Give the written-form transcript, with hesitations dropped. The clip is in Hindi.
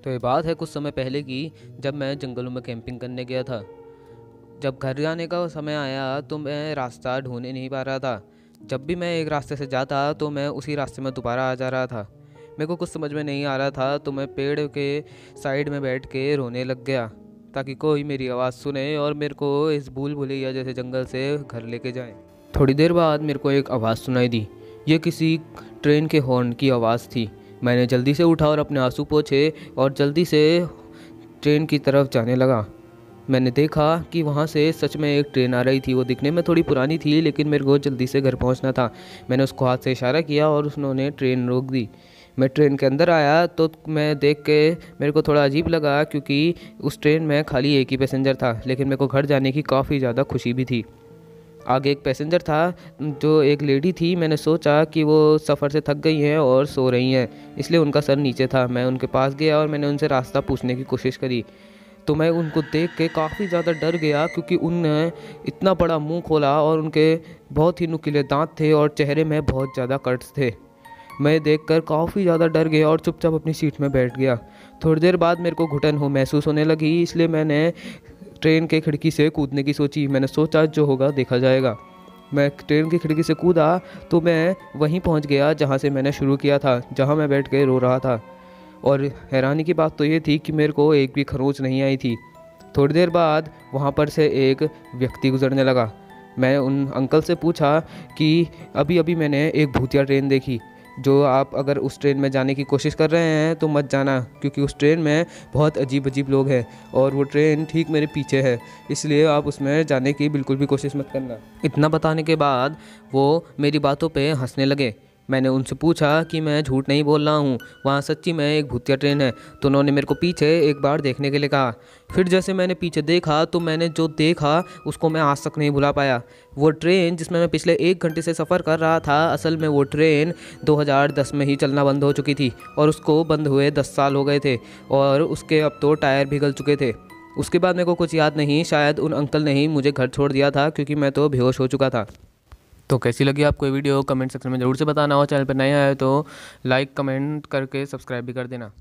तो ये बात है कुछ समय पहले की, जब मैं जंगलों में कैंपिंग करने गया था। जब घर जाने का समय आया तो मैं रास्ता ढूंढ नहीं पा रहा था। जब भी मैं एक रास्ते से जाता तो मैं उसी रास्ते में दोबारा आ जा रहा था। मेरे को कुछ समझ में नहीं आ रहा था, तो मैं पेड़ के साइड में बैठ के रोने लग गया ताकि कोई मेरी आवाज़ सुने और मेरे को इस भूल भुलैया जैसे जंगल से घर लेके जाए। थोड़ी देर बाद मेरे को एक आवाज़ सुनाई दी। ये किसी ट्रेन के हॉर्न की आवाज़ थी। मैंने जल्दी से उठा और अपने आंसू पोंछे और जल्दी से ट्रेन की तरफ जाने लगा। मैंने देखा कि वहाँ से सच में एक ट्रेन आ रही थी। वो दिखने में थोड़ी पुरानी थी, लेकिन मेरे को जल्दी से घर पहुँचना था। मैंने उसको हाथ से इशारा किया और उन्होंने ट्रेन रोक दी। मैं ट्रेन के अंदर आया तो मैं देख के मेरे को थोड़ा अजीब लगा, क्योंकि उस ट्रेन में खाली एक ही पैसेंजर था, लेकिन मेरे को घर जाने की काफ़ी ज़्यादा खुशी भी थी। आगे एक पैसेंजर था जो एक लेडी थी। मैंने सोचा कि वो सफ़र से थक गई हैं और सो रही हैं, इसलिए उनका सर नीचे था। मैं उनके पास गया और मैंने उनसे रास्ता पूछने की कोशिश करी। तो मैं उनको देख के काफ़ी ज़्यादा डर गया, क्योंकि उनने इतना बड़ा मुंह खोला और उनके बहुत ही नुकीले दांत थे और चेहरे में बहुत ज़्यादा कट्स थे। मैं देखकर काफ़ी ज़्यादा डर गया और चुपचाप अपनी सीट में बैठ गया। थोड़ी देर बाद मेरे को घुटन महसूस होने लगी, इसलिए मैंने ट्रेन के खिड़की से कूदने की सोची। मैंने सोचा जो होगा देखा जाएगा। मैं ट्रेन की खिड़की से कूदा तो मैं वहीं पहुंच गया जहां से मैंने शुरू किया था, जहां मैं बैठ के रो रहा था। और हैरानी की बात तो ये थी कि मेरे को एक भी खरोंच नहीं आई थी। थोड़ी देर बाद वहां पर से एक व्यक्ति गुजरने लगा। मैं उन अंकल से पूछा कि अभी अभी मैंने एक भूतिया ट्रेन देखी, जो आप अगर उस ट्रेन में जाने की कोशिश कर रहे हैं तो मत जाना, क्योंकि उस ट्रेन में बहुत अजीब अजीब लोग हैं और वो ट्रेन ठीक मेरे पीछे है, इसलिए आप उसमें जाने की बिल्कुल भी कोशिश मत करना। इतना बताने के बाद वो मेरी बातों पे हंसने लगे। मैंने उनसे पूछा कि मैं झूठ नहीं बोल रहा हूँ, वहाँ सच्ची में एक भूतिया ट्रेन है। तो उन्होंने मेरे को पीछे एक बार देखने के लिए कहा। फिर जैसे मैंने पीछे देखा तो मैंने जो देखा उसको मैं आज तक नहीं भुला पाया। वो ट्रेन जिसमें मैं पिछले 1 घंटे से सफ़र कर रहा था, असल में वो ट्रेन 2010 में ही चलना बंद हो चुकी थी और उसको बंद हुए 10 साल हो गए थे और उसके अब तो टायर भी गल चुके थे। उसके बाद मेरे को कुछ याद नहीं, शायद उन अंकल ने ही मुझे घर छोड़ दिया था, क्योंकि मैं तो बेहोश हो चुका था। तो कैसी लगी आपको ये वीडियो कमेंट सेक्शन में ज़रूर से बताना, और चैनल पर नए आए तो लाइक कमेंट करके सब्सक्राइब भी कर देना।